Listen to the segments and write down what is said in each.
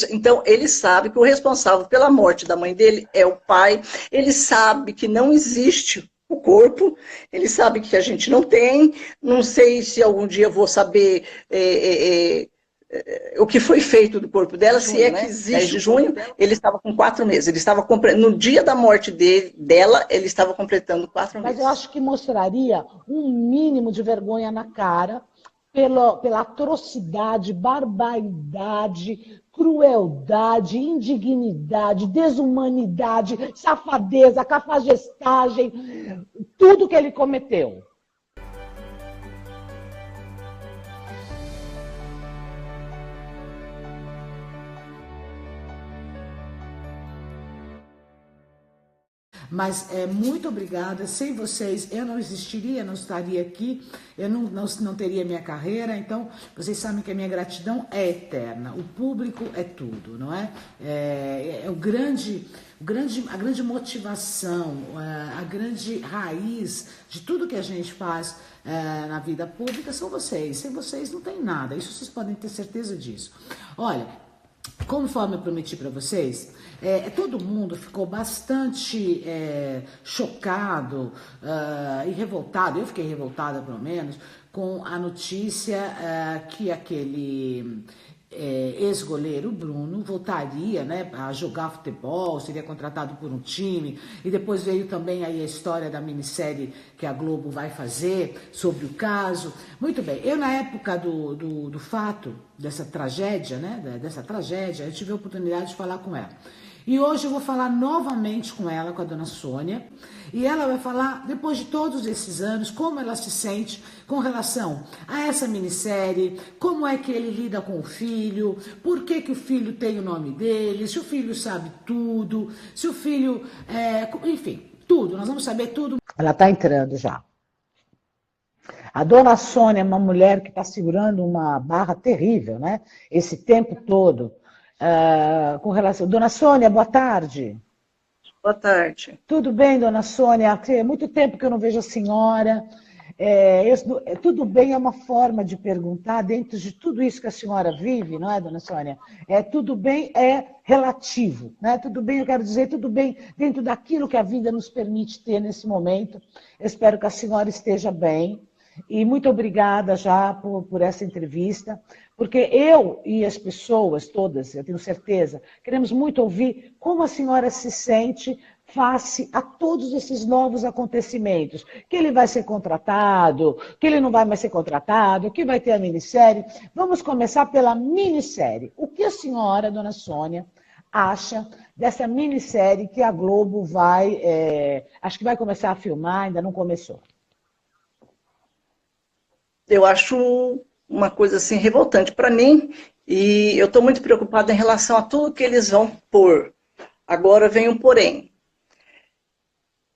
Então, ele sabe que o responsável pela morte da mãe dele é o pai, ele sabe que não existe o corpo, ele sabe que a gente não tem, não sei se algum dia eu vou saber o que foi feito do corpo dela, se é que existe. 10 de junho, ele estava com 4 meses, ele estava no dia da morte dela, ele estava completando 4 meses. Mas eu acho que mostraria um mínimo de vergonha na cara pela atrocidade, barbaridade, crueldade, indignidade, desumanidade, safadeza, cafajestagem, tudo que ele cometeu. Mas muito obrigada. Sem vocês eu não existiria, não estaria aqui, eu não teria minha carreira. Então, vocês sabem que a minha gratidão é eterna. O público é tudo, não é? A grande motivação, a grande raiz de tudo que a gente faz na vida pública são vocês. Sem vocês não tem nada. Isso vocês podem ter certeza disso. Olha, conforme eu prometi para vocês, todo mundo ficou bastante chocado e revoltado, eu fiquei revoltada pelo menos, com a notícia que aquele ex-goleiro Bruno voltaria, né, a jogar futebol, seria contratado por um time, e depois veio também aí a história da minissérie que a Globo vai fazer sobre o caso. Muito bem, eu na época do fato, dessa tragédia, né, eu tive a oportunidade de falar com ela. E hoje eu vou falar novamente com ela, com a dona Sônia, e ela vai falar, depois de todos esses anos, como ela se sente com relação a essa minissérie, como é que ele lida com o filho, por que o filho tem o nome dele, se o filho sabe tudo, se o filho... enfim, tudo, nós vamos saber tudo. Ela está entrando já. A dona Sônia é uma mulher que está segurando uma barra terrível, né? Esse tempo todo. Com relação... Dona Sônia, boa tarde. Boa tarde. Tudo bem, dona Sônia? Há muito tempo que eu não vejo a senhora. Tudo bem é uma forma de perguntar dentro de tudo isso que a senhora vive, não é, dona Sônia? Tudo bem é relativo, né? Tudo bem, eu quero dizer, tudo bem dentro daquilo que a vida nos permite ter nesse momento. Eu espero que a senhora esteja bem. E muito obrigada já por essa entrevista, porque eu e as pessoas todas, eu tenho certeza, queremos muito ouvir como a senhora se sente face a todos esses novos acontecimentos, que ele vai ser contratado, que ele não vai mais ser contratado, que vai ter a minissérie. Vamos começar pela minissérie. O que a senhora, dona Sônia, acha dessa minissérie que a Globo acho que vai começar a filmar, ainda não começou? Eu acho uma coisa assim revoltante para mim e eu estou muito preocupada em relação a tudo que eles vão pôr. Agora vem um porém.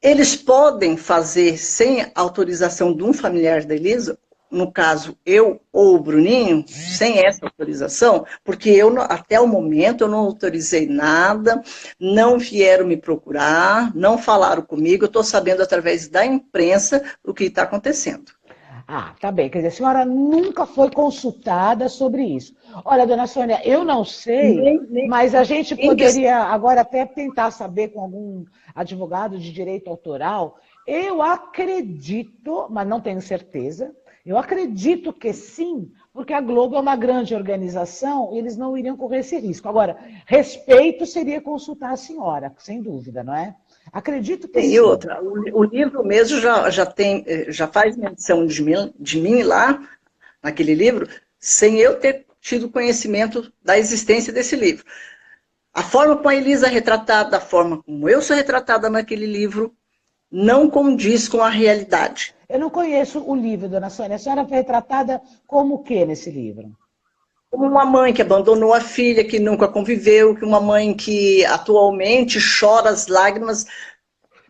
Eles podem fazer sem autorização de um familiar da Elisa, no caso eu ou o Bruninho, sem essa autorização, porque eu até o momento eu não autorizei nada, não vieram me procurar, não falaram comigo, eu estou sabendo através da imprensa o que está acontecendo. Ah, tá bem. Quer dizer, a senhora nunca foi consultada sobre isso. Olha, dona Sônia, eu não sei, mas a gente poderia agora até tentar saber com algum advogado de direito autoral. Eu acredito, mas não tenho certeza, eu acredito que sim, porque a Globo é uma grande organização e eles não iriam correr esse risco. Agora, respeito seria consultar a senhora, sem dúvida, não é? Acredito que sim. E outra, o livro mesmo já faz menção de mim lá, naquele livro, sem eu ter tido conhecimento da existência desse livro. A forma como a Elisa é retratada, a forma como eu sou retratada naquele livro, não condiz com a realidade. Eu não conheço o livro, dona Sônia. A senhora foi retratada como o que nesse livro? Como uma mãe que abandonou a filha, que nunca conviveu, que uma mãe que atualmente chora as lágrimas,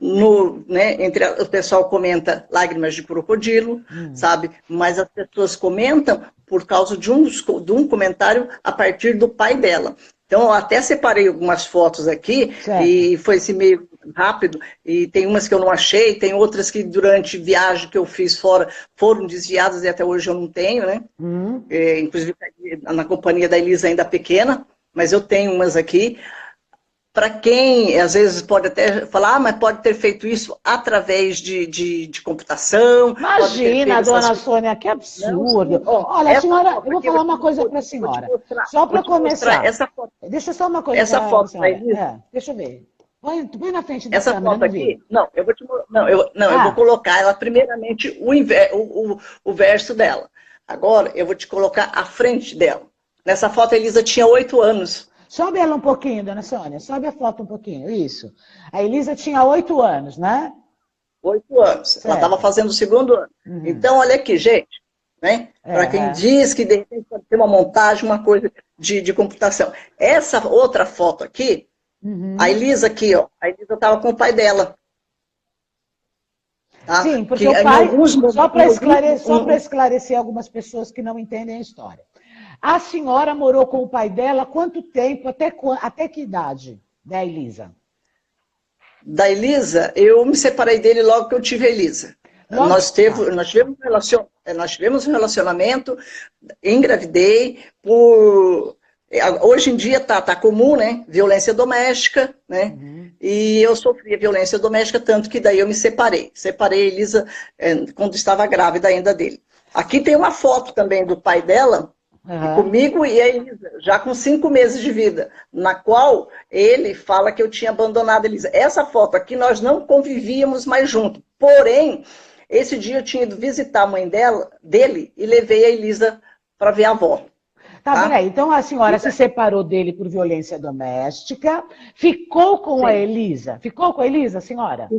o pessoal comenta lágrimas de crocodilo, sabe? Mas as pessoas comentam por causa de um comentário a partir do pai dela. Então, eu até separei algumas fotos aqui, certo. E foi assim meio rápido, e tem umas que eu não achei, tem outras que durante viagem que eu fiz fora foram desviadas e até hoje eu não tenho, né? Inclusive na companhia da Elisa ainda pequena, mas eu tenho umas aqui. Para quem, às vezes, pode até falar, mas pode ter feito isso através de computação. Imagina, dona Sônia, que absurdo. Olha, senhora, eu vou falar uma coisa para a senhora. Só para começar. Essa foto, deixa só uma coisa essa foto senhora. Deixa eu ver. Põe na frente da essa câmera, foto aqui, eu vou colocar ela primeiramente o verso dela. Agora eu vou te colocar a frente dela. Nessa foto a Elisa tinha 8 anos. Sobe ela um pouquinho, dona Sônia. Sobe a foto um pouquinho, isso. A Elisa tinha 8 anos, né? 8 anos. Certo. Ela estava fazendo o 2º ano. Então, olha aqui, gente. Né? Para quem diz que de repente pode ter uma montagem, uma coisa de computação. Essa outra foto aqui, a Elisa aqui, ó. A Elisa estava com o pai dela. Tá? Sim, porque o pai, só para esclarecer algumas pessoas que não entendem a história. A senhora morou com o pai dela quanto tempo, até que idade da Elisa? Da Elisa, eu me separei dele logo que eu tive a Elisa. Nós tivemos um relacionamento, engravidei, hoje em dia tá comum, né? Violência doméstica, né? E eu sofria violência doméstica, tanto que daí eu me separei. Separei a Elisa quando estava grávida ainda dele. Aqui tem uma foto também do pai dela, comigo e a Elisa, já com 5 meses de vida, na qual ele fala que eu tinha abandonado a Elisa. Essa foto aqui nós não convivíamos mais juntos. Porém, esse dia eu tinha ido visitar a mãe dele e levei a Elisa para ver a avó. Tá, peraí. Então a senhora se separou dele por violência doméstica, ficou com a Elisa? Ficou com a Elisa, senhora?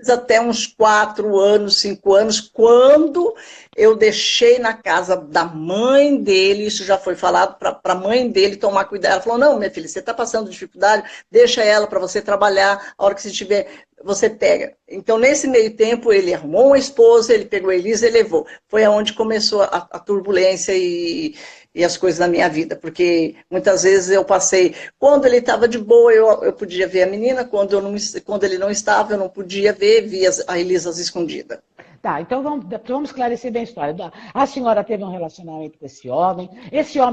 Até uns 4 anos, 5 anos, quando eu deixei na casa da mãe dele, isso já foi falado para a mãe dele tomar cuidado. Ela falou, não, minha filha, você está passando dificuldade, deixa ela para você trabalhar, a hora que você tiver, você pega. Então, nesse meio tempo, ele arrumou uma esposa, ele pegou a Elisa e levou. Foi aonde começou a turbulência e as coisas na minha vida, porque muitas vezes eu passei, quando ele estava de boa, eu podia ver a menina, quando ele não estava, eu não podia ver, via a Elisa escondida. Tá, então vamos esclarecer bem a história. A senhora teve um relacionamento com esse homem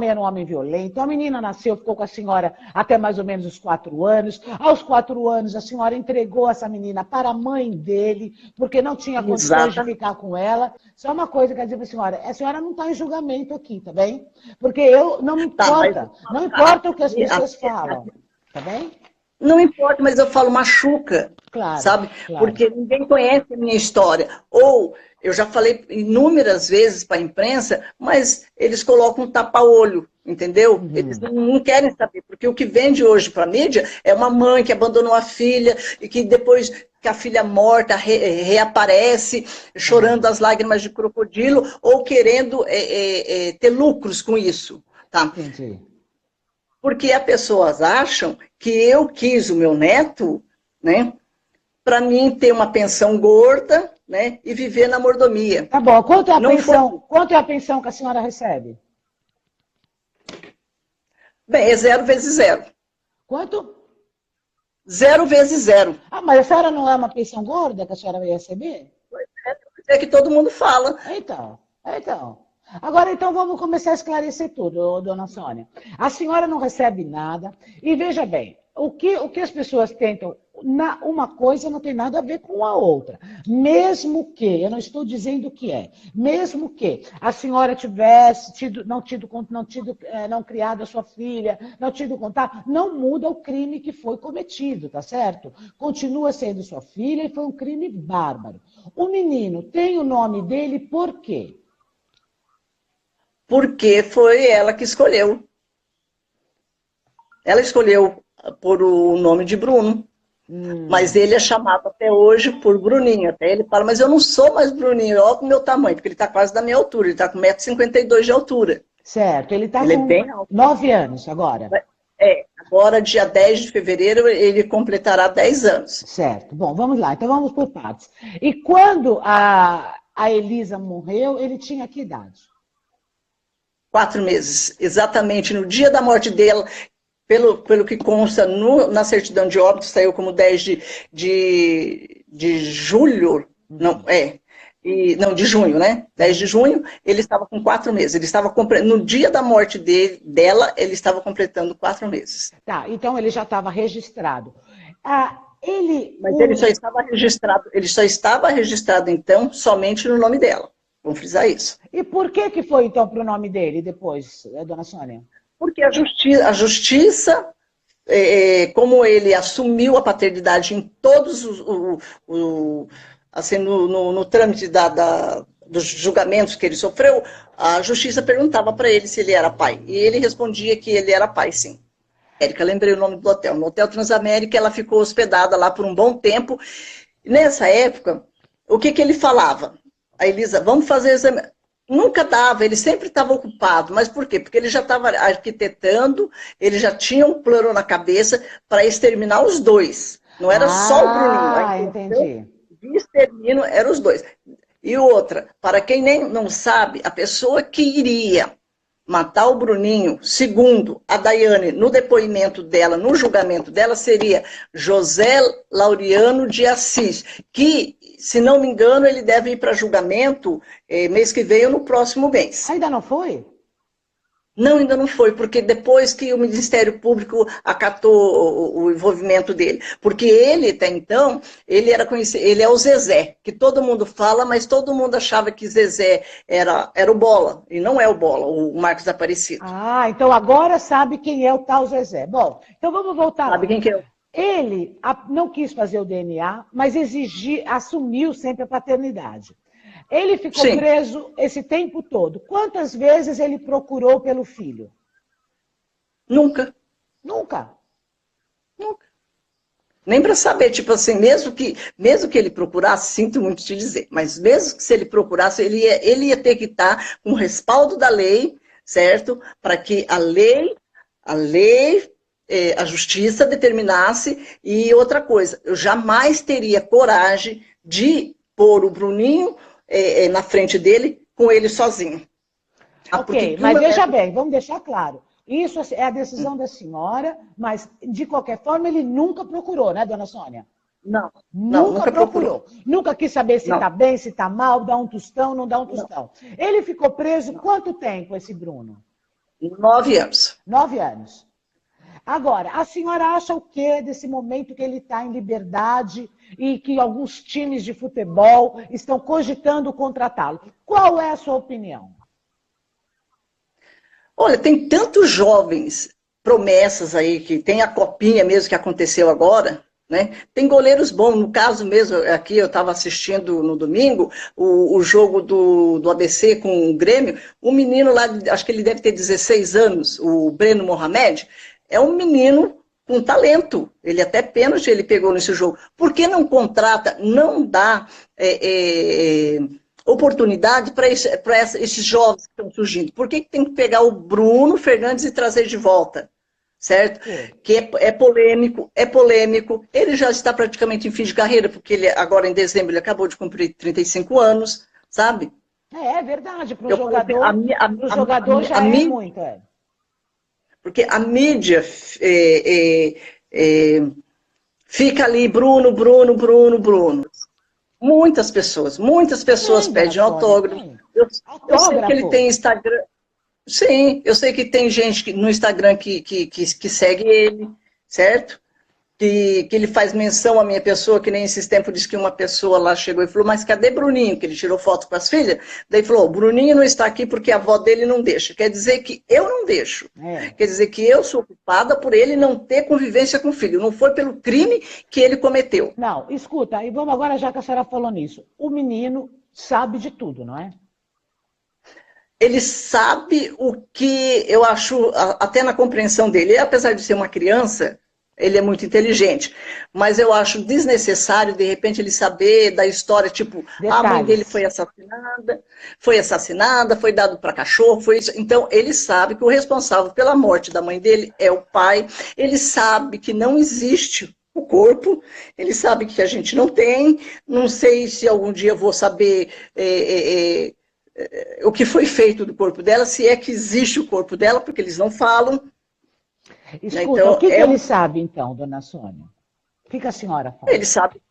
era um homem violento, a menina nasceu, ficou com a senhora até mais ou menos os 4 anos. Aos 4 anos, a senhora entregou essa menina para a mãe dele, porque não tinha condições de ficar com ela. Só uma coisa que eu quero dizer para a senhora não está em julgamento aqui, tá bem? Porque não me importa, não importa o que as pessoas falam, tá bem? Não importa, mas eu falo machuca, sabe? Claro. Porque ninguém conhece a minha história. Ou, eu já falei inúmeras vezes para a imprensa, mas eles colocam um tapa-olho, entendeu? Eles não querem saber, porque o que vende hoje para a mídia é uma mãe que abandonou a filha e que depois que a filha morta reaparece chorando as lágrimas de crocodilo ou querendo ter lucros com isso, tá? Entendi. Porque as pessoas acham que eu quis o meu neto, né, para mim ter uma pensão gorda, né, e viver na mordomia. Tá bom. Quanto é a pensão que a senhora recebe? Bem, é 0 vezes 0. Quanto? 0 vezes 0. Ah, mas a senhora não é uma pensão gorda que a senhora vai receber? É que todo mundo fala. Então. Agora, então, vamos começar a esclarecer tudo, dona Sônia. A senhora não recebe nada. E veja bem, o que as pessoas tentam, uma coisa não tem nada a ver com a outra. Mesmo que, eu não estou dizendo que mesmo que a senhora tivesse não criado a sua filha, não tido contato, não muda o crime que foi cometido, tá certo? Continua sendo sua filha e foi um crime bárbaro. O menino tem o nome dele por quê? Porque foi ela que escolheu. Ela escolheu por o nome de Bruno. Mas ele é chamado até hoje por Bruninho. Até ele fala, mas eu não sou mais Bruninho, olha o meu tamanho, porque ele está quase da minha altura, ele está com 1,52 m de altura. Certo, ele está com é bem alto. 9 anos agora. Agora, dia 10 de fevereiro, ele completará 10 anos. Certo, bom, vamos lá, então vamos por partes. E quando a Elisa morreu, ele tinha que idade? 4 meses, exatamente no dia da morte dela, pelo que consta na certidão de óbito, saiu como 10 de julho, não é? não, de junho, né? 10 de junho, ele estava com 4 meses. Ele estava no dia da morte dela, ele estava completando 4 meses. Tá, então ele já estava registrado. Mas ele só estava registrado, então, somente no nome dela. Vamos frisar isso. E por que foi, então, para o nome dele depois, dona Sônia? Porque a justiça, como ele assumiu a paternidade em todos assim, no trâmite dos julgamentos que ele sofreu, a justiça perguntava para ele se ele era pai. E ele respondia que ele era pai, sim. Érica, lembrei o nome do hotel. No Hotel Transamérica, ela ficou hospedada lá por um bom tempo. Nessa época, o que ele falava? A Elisa, vamos fazer exame. Nunca dava, ele sempre estava ocupado. Mas por quê? Porque ele já estava arquitetando, ele já tinha um plano na cabeça para exterminar os dois. Não era só o Bruninho. Ah, entendi. De extermínio eram os dois. E outra, para quem nem não sabe, a pessoa que iria matar o Bruninho, segundo a Daiane, no depoimento dela, no julgamento dela, seria José Laureano de Assis, que, se não me engano, ele deve ir para julgamento mês que vem ou no próximo mês. Ainda não foi? Não, ainda não foi, porque depois que o Ministério Público acatou o envolvimento dele. Porque ele, até então, ele era conhecido, ele é o Zezé, que todo mundo fala, mas todo mundo achava que Zezé era o Bola, e não é o Bola, o Marcos Aparecido. Ah, então agora sabe quem é o tal Zezé. Bom, então vamos voltar. Sabe quem que é? Ele não quis fazer o DNA, mas assumiu sempre a paternidade. Ele ficou Sim. preso esse tempo todo. Quantas vezes ele procurou pelo filho? Nunca. Nunca. Nunca. Nem para saber, tipo assim, mesmo que ele procurasse, sinto muito te dizer, mas mesmo que se ele procurasse, ele ia ter que estar com o respaldo da lei, certo? Para que a justiça determinasse. E outra coisa, eu jamais teria coragem de pôr o Bruninho na frente dele, com ele sozinho. Ok, mas veja bem, vamos deixar claro. Isso é a decisão da senhora, mas, de qualquer forma, ele nunca procurou, né, dona Sônia? Não. Nunca procurou. Nunca quis saber se está bem, se está mal, dá um tostão, não dá um tostão. Não. Ele ficou preso quanto tempo, esse Bruno? 9 anos. 9 anos. Agora, a senhora acha o quê desse momento que ele está em liberdade e que alguns times de futebol estão cogitando contratá-lo? Qual é a sua opinião? Olha, tem tantos jovens promessas aí, que tem a copinha mesmo que aconteceu agora, né? Tem goleiros bons, no caso mesmo, aqui eu estava assistindo no domingo, o jogo do ABC com o Grêmio, o menino lá, acho que ele deve ter 16 anos, o Breno Mohamed, é um menino com talento, ele até pênalti ele pegou nesse jogo. Por que não contrata, não dá oportunidade para esses jovens que estão surgindo? Por que tem que pegar o Bruno Fernandes e trazer de volta? Certo? Que é polêmico, ele já está praticamente em fim de carreira, porque ele agora em dezembro ele acabou de cumprir 35 anos, sabe? É verdade, para o jogador já é muito, Porque a mídia fica ali, Bruno. Muitas pessoas pedem autógrafo. Eu sei que ele tem Instagram. Sim, eu sei que tem gente no Instagram que segue ele, certo? Que ele faz menção à minha pessoa, que nem esses tempos disse que uma pessoa lá chegou e falou, mas cadê Bruninho? Que ele tirou foto com as filhas. Daí falou, o Bruninho não está aqui porque a avó dele não deixa. Quer dizer que eu não deixo. Quer dizer que eu sou culpada por ele não ter convivência com o filho. Não foi pelo crime que ele cometeu. Não, escuta, e vamos agora, já que a senhora falou nisso. O menino sabe de tudo, não é? Ele sabe o que eu acho, até na compreensão dele, apesar de ser uma criança, ele é muito inteligente, mas eu acho desnecessário, de repente, ele saber da história, tipo, a mãe dele foi assassinada, foi dado para cachorro, foi isso. Então, ele sabe que o responsável pela morte da mãe dele é o pai, ele sabe que não existe o corpo, ele sabe que a gente não tem, não sei se algum dia eu vou saber o que foi feito do corpo dela, se é que existe o corpo dela, porque eles não falam. Escuta, então, o que ele sabe, então, dona Sônia? O que a senhora fala? Ele sabe.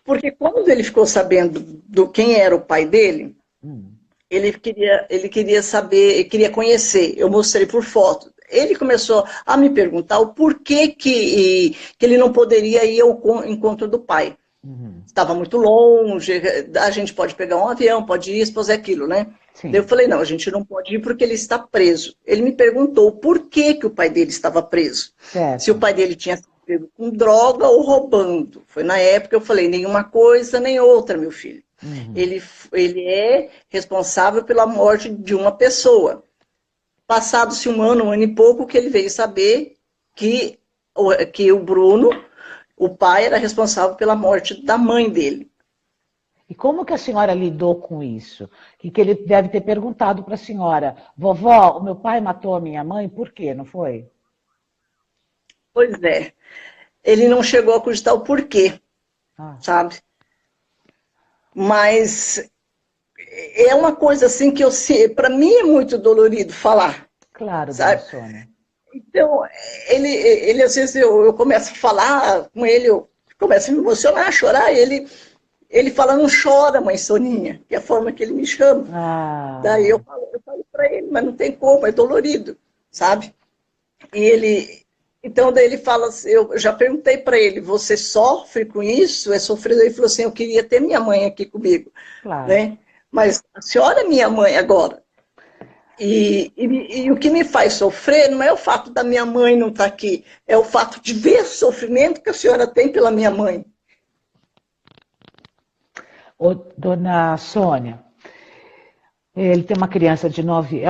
Porque quando ele ficou sabendo do quem era o pai dele, Hum. ele queria saber, queria conhecer. Eu mostrei por foto. Ele começou a me perguntar o porquê que ele não poderia ir ao encontro do pai. Uhum. Estava muito longe, a gente pode pegar um avião, pode ir, fazer aquilo, né? Daí eu Sim. falei, não, a gente não pode ir porque ele está preso. Ele me perguntou por que que o pai dele estava preso. Se o Certo. pai dele tinha sido pego com droga ou roubando. Foi na época que eu falei, nenhuma coisa nem outra, meu filho. Uhum. Ele é responsável pela morte de uma pessoa. Passado-se um ano e pouco, que ele veio saber que, que o Bruno, o pai, era responsável pela morte da mãe dele. E como que a senhora lidou com isso? Que ele deve ter perguntado para a senhora, vovó, o meu pai matou a minha mãe, por quê, não foi? Pois é, ele não chegou a acreditar o porquê, Ah, sabe? Mas é uma coisa assim que eu sei, para mim é muito dolorido falar, claro, dona sabe? Sônia. Então, ele às vezes eu começo a falar com ele, eu começo a me emocionar, a chorar, ele fala, não chora, mãe Soninha, que é a forma que ele me chama. Daí Ah, eu falo para ele, mas não tem como, é dolorido, sabe? E ele, então daí ele fala, assim, eu já perguntei para ele, você sofre com isso? É sofrido? Ele falou assim, eu queria ter minha mãe aqui comigo, claro. né? Mas a senhora é minha mãe agora. E o que me faz sofrer não é o fato da minha mãe não estar aqui, é o fato de ver o sofrimento que a senhora tem pela minha mãe. Ô, dona Sônia, ele tem uma criança de 9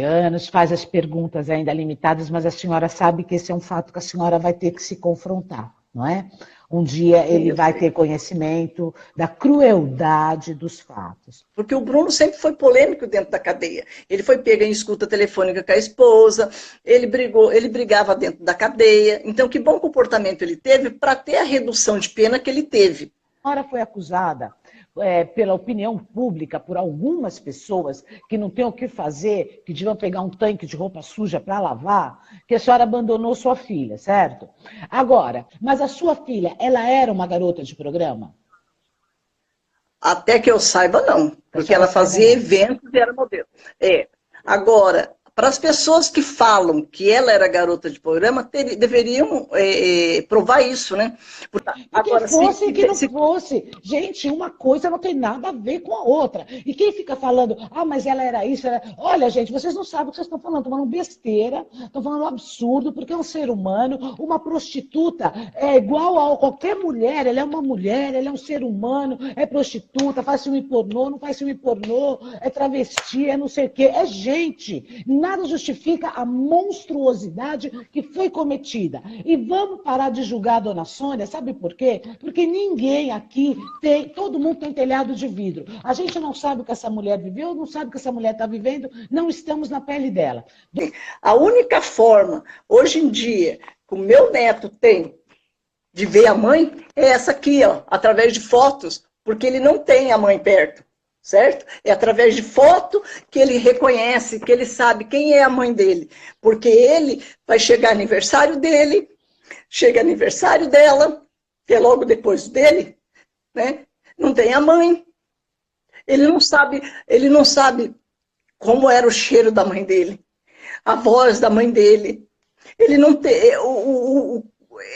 anos, faz as perguntas ainda limitadas, mas a senhora sabe que esse é um fato que a senhora vai ter que se confrontar, não é? Um dia Sim, ele eu vai sei. ter conhecimento da crueldade dos fatos. Porque o Bruno sempre foi polêmico dentro da cadeia. Ele foi pego em escuta telefônica com a esposa, ele brigava dentro da cadeia. Então, que bom comportamento ele teve para ter a redução de pena que ele teve. A senhora foi acusada pela opinião pública, por algumas pessoas que não têm o que fazer, que deviam pegar um tanque de roupa suja para lavar, que a senhora abandonou sua filha, certo? Agora, mas a sua filha, ela era uma garota de programa? Até que eu saiba, não. Que a Porque senhora ela saiba, fazia não. eventos e era modelo. É. Agora, para as pessoas que falam que ela era garota de programa, deveriam provar isso, né? E quem Agora, fosse, que não fosse. Gente, uma coisa não tem nada a ver com a outra. E quem fica falando, ah, mas ela era isso, era... Olha, gente, vocês não sabem o que vocês estão falando. Estão falando besteira, estão falando um absurdo, porque é um ser humano. Uma prostituta é igual a qualquer mulher. Ela é uma mulher, ela é um ser humano, é prostituta, faz filme pornô, não faz filme pornô, é travesti, é não sei o quê. É gente. Nada justifica a monstruosidade que foi cometida. E vamos parar de julgar a dona Sônia, sabe por quê? Porque ninguém aqui tem, todo mundo tem telhado de vidro. A gente não sabe o que essa mulher viveu, não sabe o que essa mulher está vivendo, não estamos na pele dela. a única forma, hoje em dia, que o meu neto tem de ver a mãe é essa aqui, ó, através de fotos, porque ele não tem a mãe perto, certo? É através de foto que ele reconhece, que ele sabe quem é a mãe dele, porque ele vai chegar aniversário dele, chega aniversário dela, que é logo depois dele, né? Não tem a mãe. Ele não sabe como era o cheiro da mãe dele, a voz da mãe dele. Ele não te,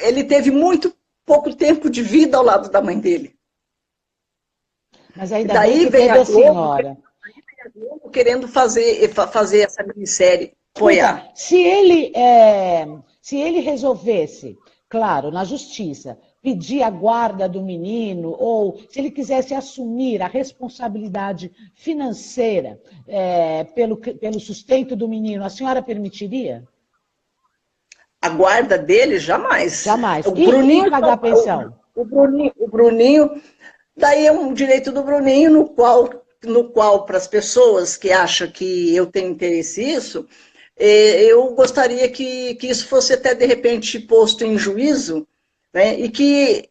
ele teve muito pouco tempo de vida ao lado da mãe dele. Mas E ainda bem daí que vem teve a senhora. A Globo querendo fazer essa minissérie, Escuta, apoiar. se ele resolvesse, claro, na justiça, pedir a guarda do menino, ou se ele quisesse assumir a responsabilidade financeira pelo sustento do menino, a senhora permitiria? A guarda dele, jamais. Jamais. O E Bruninho, pagar a pensão? o Bruninho, daí é um direito do Bruninho, no qual para as pessoas que acham que eu tenho interesse nisso, eu gostaria que isso fosse até, de repente, posto em juízo, né, e que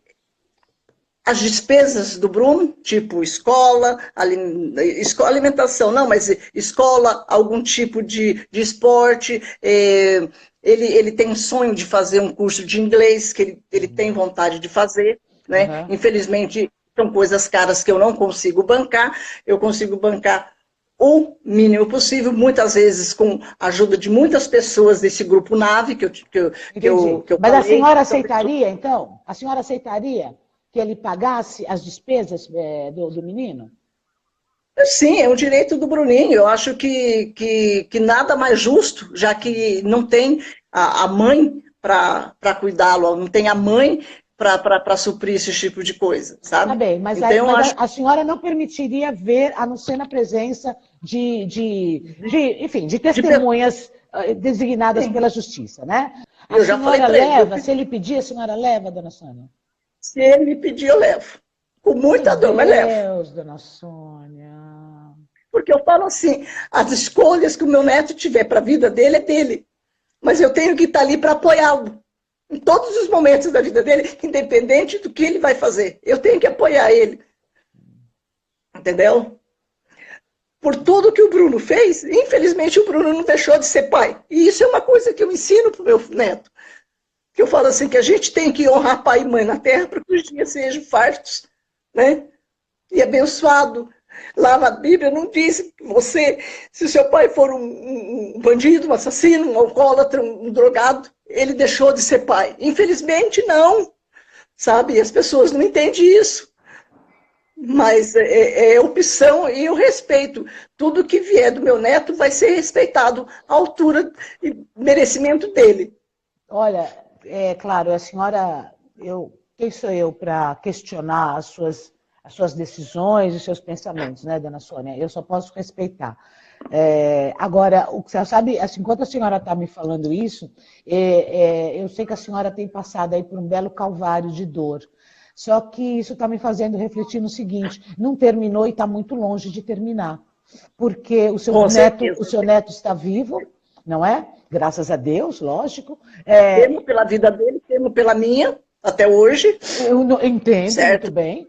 as despesas do Bruno, tipo escola, alimentação, não, mas escola, algum tipo de esporte, ele tem um sonho de fazer um curso de inglês, que ele tem vontade de fazer. né? Infelizmente, são coisas caras que eu não consigo bancar, eu consigo bancar o mínimo possível, muitas vezes com a ajuda de muitas pessoas desse grupo NAVE que eu Mas falei. a senhora aceitaria, então? A senhora aceitaria que ele pagasse as despesas do menino? Sim, é um direito do Bruninho. Eu acho que nada mais justo, já que não tem a mãe para cuidá-lo, não tem a mãe para suprir esse tipo de coisa, sabe? Tá bem, mas, então, eu acho... a senhora não permitiria ver, a não ser na presença enfim, de testemunhas designadas Sim. pela justiça, né? A Eu já falei senhora para ele, leva, se ele pedir, a senhora leva, dona Sônia? Se ele me pedir, eu levo. Com muita dor, mas levo. Meu Deus, dona Sônia. Porque eu falo assim, as escolhas que o meu neto tiver para a vida dele é dele. Mas eu tenho que estar ali para apoiá-lo. Em todos os momentos da vida dele, independente do que ele vai fazer. Eu tenho que apoiar ele. Entendeu? Por tudo que o Bruno fez, infelizmente o Bruno não deixou de ser pai. E isso é uma coisa que eu ensino para o meu neto. Que eu falo assim, que a gente tem que honrar pai e mãe na terra para que os dias sejam fartos, né? E abençoado. Lá na Bíblia não diz que você, se o seu pai for um bandido, um assassino, um alcoólatra, um drogado, ele deixou de ser pai. Infelizmente, não. Sabe? E as pessoas não entendem isso. Mas é opção e eu respeito. Tudo que vier do meu neto vai ser respeitado à altura e merecimento dele. Olha, é claro, a senhora, quem sou eu para questionar as suas decisões e seus pensamentos, né, dona Sônia? Eu só posso respeitar. Agora, o que você sabe, assim, enquanto a senhora está me falando isso, eu sei que a senhora tem passado aí por um belo calvário de dor. Só que isso está me fazendo refletir no seguinte: não terminou e está muito longe de terminar. Porque o seu neto está vivo, não é? Graças a Deus, lógico. Temo pela vida dele, temo pela minha, até hoje. Eu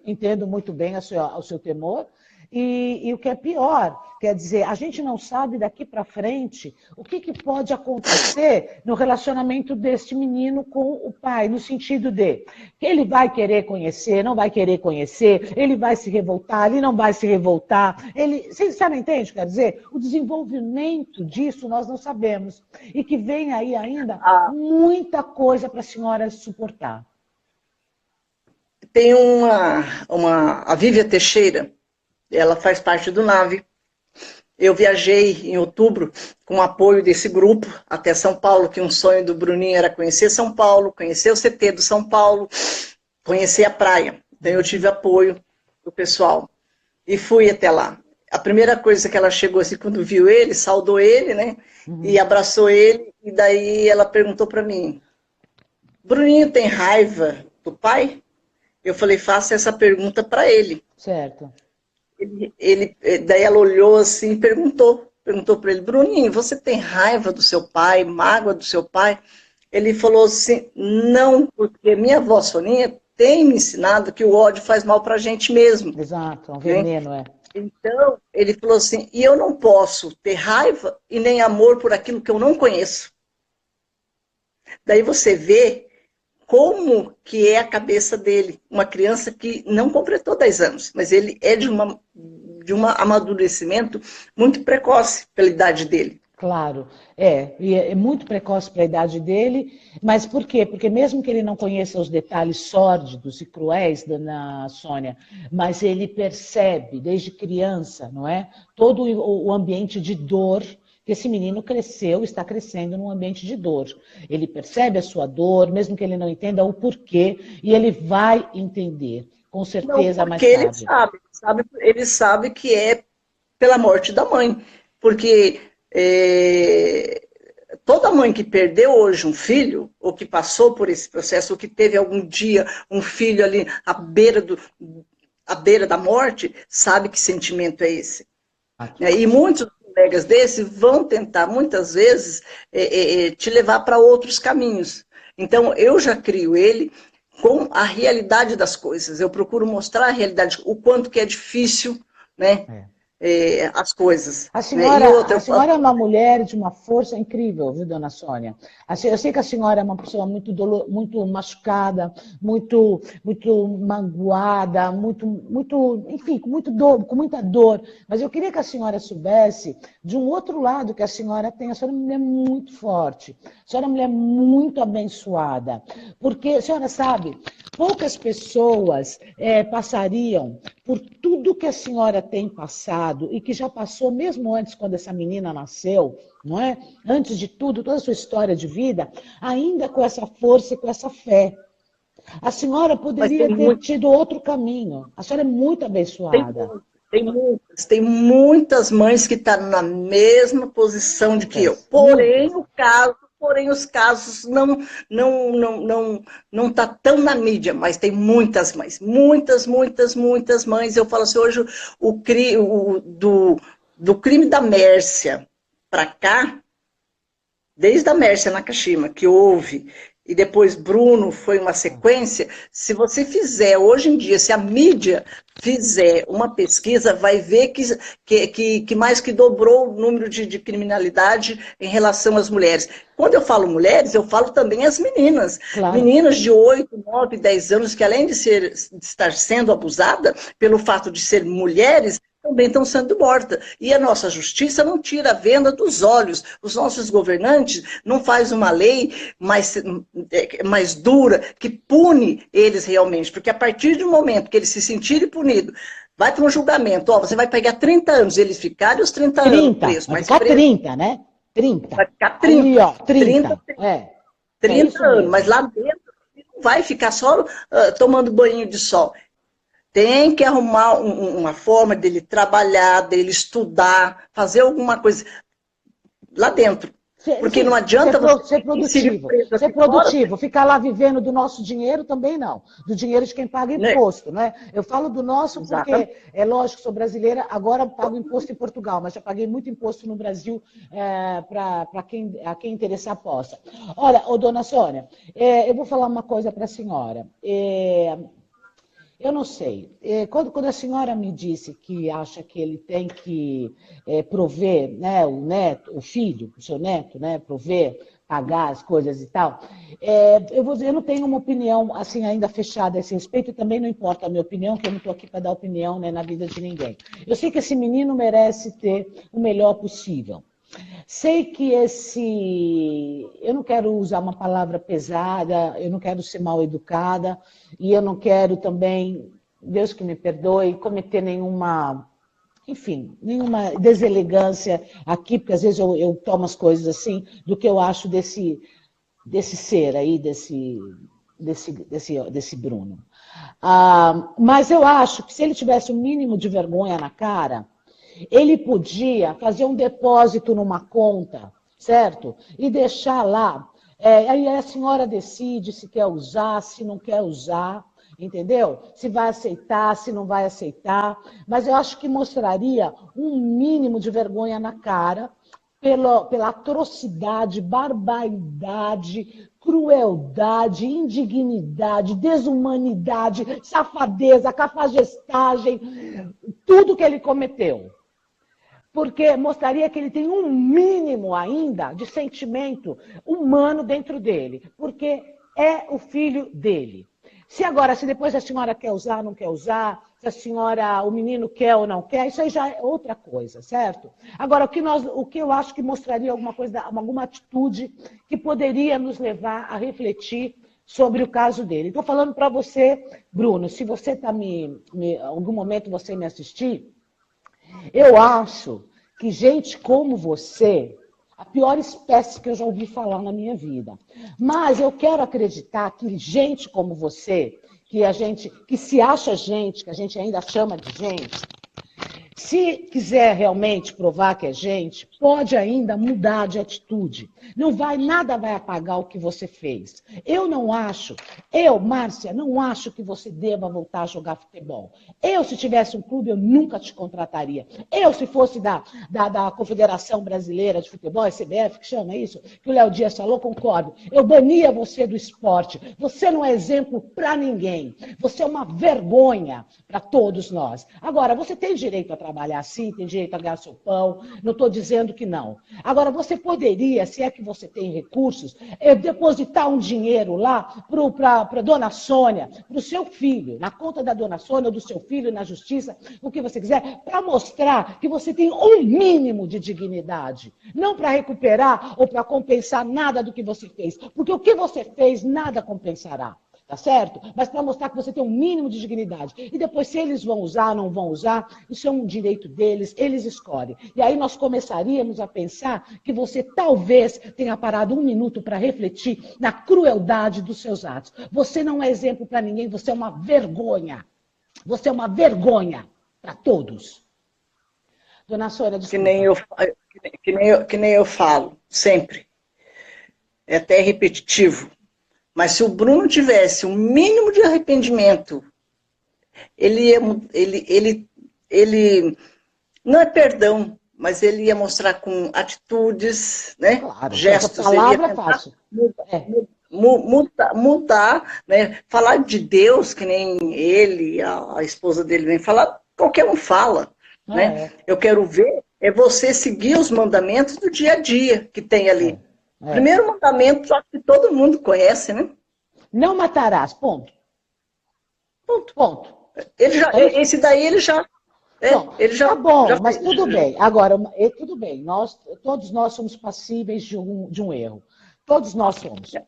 entendo muito bem o seu temor. E o que é pior, quer dizer, a gente não sabe daqui para frente o que pode acontecer no relacionamento deste menino com o pai, no sentido de que ele vai querer conhecer, não vai querer conhecer, ele vai se revoltar, ele não vai se revoltar. Você não entende? Quer dizer, o desenvolvimento disso nós não sabemos. E que vem aí ainda muita coisa para a senhora suportar. Tem a Vívia Teixeira, ela faz parte do NAVE. Eu viajei em outubro com o apoio desse grupo até São Paulo, que um sonho do Bruninho era conhecer São Paulo, conhecer o CT do São Paulo, conhecer a praia. Então eu tive apoio do pessoal e fui até lá. A primeira coisa que ela chegou assim, quando viu ele, saudou ele, né? E abraçou ele, e daí ela perguntou para mim: Bruninho tem raiva do pai? Eu falei, faça essa pergunta para ele. Certo. Daí ela olhou assim e perguntou para ele: Bruninho, você tem raiva do seu pai, mágoa do seu pai? Ele falou assim: não, porque minha avó Soninha tem me ensinado que o ódio faz mal para a gente mesmo. Exato, é um veneno, né? Então, ele falou assim, e eu não posso ter raiva e nem amor por aquilo que eu não conheço. Daí você vê como que é a cabeça dele. Uma criança que não completou 10 anos, mas ele é de um amadurecimento muito precoce pela idade dele. Claro, e é muito precoce para a idade dele, mas por quê? Porque mesmo que ele não conheça os detalhes sórdidos e cruéis, dona Sônia, mas ele percebe desde criança, não é? Todo o ambiente de dor que esse menino está crescendo num ambiente de dor. Ele percebe a sua dor, mesmo que ele não entenda o porquê, e ele vai entender, com certeza, mais tarde. Ele sabe que é pela morte da mãe, porque toda mãe que perdeu hoje um filho, ou que passou por esse processo, ou que teve algum dia um filho ali à beira da morte, sabe que sentimento é esse. E muitos colegas desses vão tentar, muitas vezes, te levar para outros caminhos. Então, eu já crio ele com a realidade das coisas. Eu procuro mostrar a realidade, o quanto que é difícil, né? as coisas. A Né? E senhora, outra, a senhora é uma mulher de uma força incrível, viu, dona Sônia? Eu sei que a senhora é uma pessoa muito machucada, muito magoada, enfim, com muita dor. Mas eu queria que a senhora soubesse de um outro lado que a senhora tem. A senhora é uma mulher muito forte, a senhora é uma mulher muito abençoada. Porque, a senhora sabe, poucas pessoas passariam por tudo que a senhora tem passado e que já passou mesmo antes, quando essa menina nasceu, não é? Antes de tudo, toda a sua história de vida, ainda com essa força e com essa fé. A senhora mas poderia ter tido outro caminho. A senhora é muito tem, abençoada. tem muitas mães que estão na mesma posição de que eu. Muitas, muitas. Porém os casos não tá tão na mídia, mas tem muitas mães, muitas mães. Eu falo assim, hoje do crime da Mércia para cá, desde a Mércia Nakashima, que houve, e depois Bruno foi uma sequência, se você fizer, hoje em dia, se a mídia fizer uma pesquisa, vai ver que mais que dobrou o número de criminalidade em relação às mulheres. Quando eu falo mulheres, eu falo também as meninas. Claro. Meninas de 8, 9, 10 anos, que além de estar sendo abusada, pelo fato de ser mulheres, também estão sendo mortas. E a nossa justiça não tira a venda dos olhos. Os nossos governantes não fazem uma lei mais dura que pune eles realmente. Porque a partir do momento que eles se sentirem punidos, vai para um julgamento, ó, você vai pegar 30 anos, eles ficarem os 30 anos presos. Vai ficar 30, né? 30. Vai ficar 30. Ali, ó, 30. 30 anos, mas lá dentro não vai ficar só tomando banho de sol. Tem que arrumar uma forma dele trabalhar, dele estudar, fazer alguma coisa lá dentro. Porque não adianta ser produtivo. Ser produtivo, ficar lá vivendo do nosso dinheiro também não. Do dinheiro de quem paga imposto, né? Eu falo do nosso porque, é lógico, sou brasileira, agora pago imposto em Portugal, mas já paguei muito imposto no Brasil para quem interessar possa. Olha, dona Sônia, eu vou falar uma coisa para a senhora. Eu não sei. Quando a senhora me disse que acha que ele tem que prover, né, o filho, o seu neto, né, prover, pagar as coisas e tal, eu não tenho uma opinião assim ainda fechada a esse respeito e também não importa a minha opinião, que eu não estou aqui para dar opinião, né, na vida de ninguém. Eu sei que esse menino merece ter o melhor possível. Sei que eu não quero usar uma palavra pesada, eu não quero ser mal educada e eu não quero também, Deus que me perdoe, cometer nenhuma deselegância aqui, porque às vezes eu tomo as coisas assim, do que eu acho desse ser aí, desse Bruno. Mas eu acho que se ele tivesse o mínimo de vergonha na cara, ele podia fazer um depósito numa conta, certo? E deixar lá. Aí a senhora decide se quer usar, se não quer usar, entendeu? Se vai aceitar, se não vai aceitar. Mas eu acho que mostraria um mínimo de vergonha na cara pela atrocidade, barbaridade, crueldade, indignidade, desumanidade, safadeza, cafajestagem, tudo que ele cometeu. Porque mostraria que ele tem um mínimo ainda de sentimento humano dentro dele, porque é o filho dele. Se depois a senhora quer usar ou não quer usar, se o menino quer ou não quer, isso aí já é outra coisa, certo? Agora, o que eu acho que mostraria alguma atitude que poderia nos levar a refletir sobre o caso dele. Estou falando para você, Bruno, se você está em algum momento você me assistir, eu acho que gente como você, a pior espécie que eu já ouvi falar na minha vida. Mas eu quero acreditar que gente como você, que se acha gente, que a gente ainda chama de gente, se quiser realmente provar que é gente, pode ainda mudar de atitude. Nada vai apagar o que você fez. Márcia, não acho que você deva voltar a jogar futebol. Se tivesse um clube, eu nunca te contrataria. Se fosse da Confederação Brasileira de Futebol, a CBF, que chama isso, que o Léo Dias falou, concordo. Eu bania você do esporte. Você não é exemplo para ninguém. Você é uma vergonha para todos nós. Agora, você tem direito a trabalhar trabalhar assim, tem direito a ganhar seu pão, não estou dizendo que não. Agora, você poderia, se é que você tem recursos, depositar um dinheiro lá para a dona Sônia, para o seu filho, na conta da dona Sônia ou do seu filho, na justiça, o que você quiser, para mostrar que você tem um mínimo de dignidade. Não para recuperar ou para compensar nada do que você fez. Porque o que você fez, nada compensará. Tá certo? Mas para mostrar que você tem um mínimo de dignidade. E depois, se eles vão usar ou não vão usar, isso é um direito deles, eles escolhem. E aí nós começaríamos a pensar que você talvez tenha parado um minuto para refletir na crueldade dos seus atos. Você não é exemplo para ninguém, você é uma vergonha. Você é uma vergonha para todos. Dona Sônia, desculpa. Que nem eu falo, sempre. É até repetitivo. Mas se o Bruno tivesse um mínimo de arrependimento, ele não é perdão, mas ele ia mostrar com atitudes, né? Claro, gestos, a palavra ele ia é fácil. Mudar, né? Falar de Deus, que nem ele, a esposa dele vem falar, qualquer um fala. Né? Eu quero ver você seguir os mandamentos do dia a dia que tem ali. Primeiro mandamento, só que todo mundo conhece, né? Não matarás, ponto. Ponto. Esse daí ele já... ele já tá bom, já mas tudo bem. Agora, tudo bem. Todos nós somos passíveis de um erro. Todos nós somos. Né?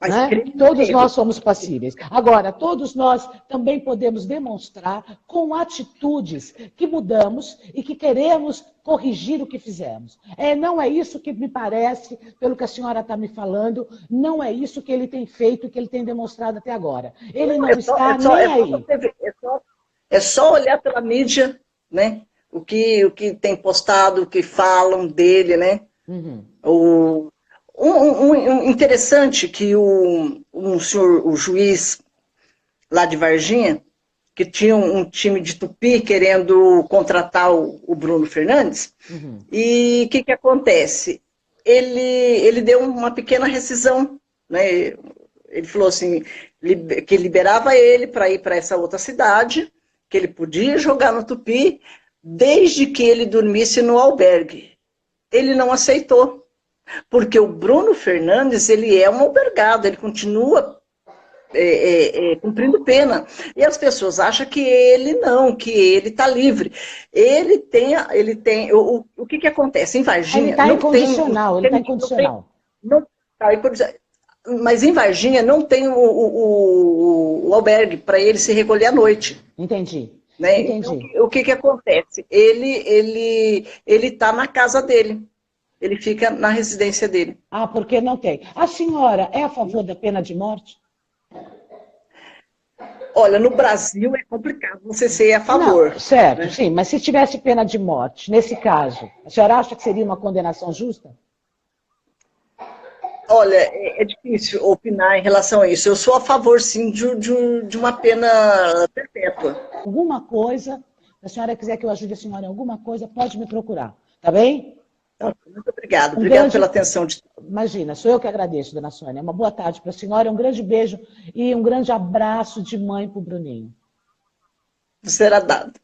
Todos nós somos passíveis. Agora, todos nós também podemos demonstrar com atitudes que mudamos e que queremos corrigir o que fizemos. Não é isso que me parece, pelo que a senhora está me falando, não é isso que ele tem feito e que ele tem demonstrado até agora. Ele não está nem aí. É só olhar pela mídia, né? O que tem postado, o que falam dele, né? Uhum. Interessante que o juiz lá de Varginha, que tinha um time de Tupi querendo contratar o Bruno Fernandes, e o que acontece? Ele deu uma pequena rescisão, né? Ele falou assim, que liberava ele para ir para essa outra cidade, que ele podia jogar no Tupi, desde que ele dormisse no albergue. Ele não aceitou. Porque o Bruno Fernandes, ele é um albergado, ele continua cumprindo pena. E as pessoas acham que ele não, que ele está livre. Ele tem o que acontece? Em Varginha... Ele está incondicional, ele está incondicional. Mas em Varginha não tem o albergue para ele se recolher à noite. Entendi. Né? Entendi. Então, o que acontece? Ele está na casa dele. Ele fica na residência dele. Ah, porque não tem. A senhora é a favor da pena de morte? Olha, no Brasil é complicado você ser a favor. Não, certo, né? Sim, mas se tivesse pena de morte, nesse caso, a senhora acha que seria uma condenação justa? Olha, é difícil opinar em relação a isso. Eu sou a favor, sim, de uma pena perpétua. Alguma coisa, se a senhora quiser que eu ajude a senhora em alguma coisa, pode me procurar, tá bem? Muito obrigada. Obrigada pela atenção. Imagina, sou eu que agradeço, dona Sônia. Uma boa tarde para a senhora, um grande beijo e um grande abraço de mãe para o Bruninho. Será dado.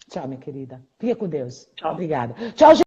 Tchau, minha querida. Fica com Deus. Tchau. Obrigada. Tchau, gente.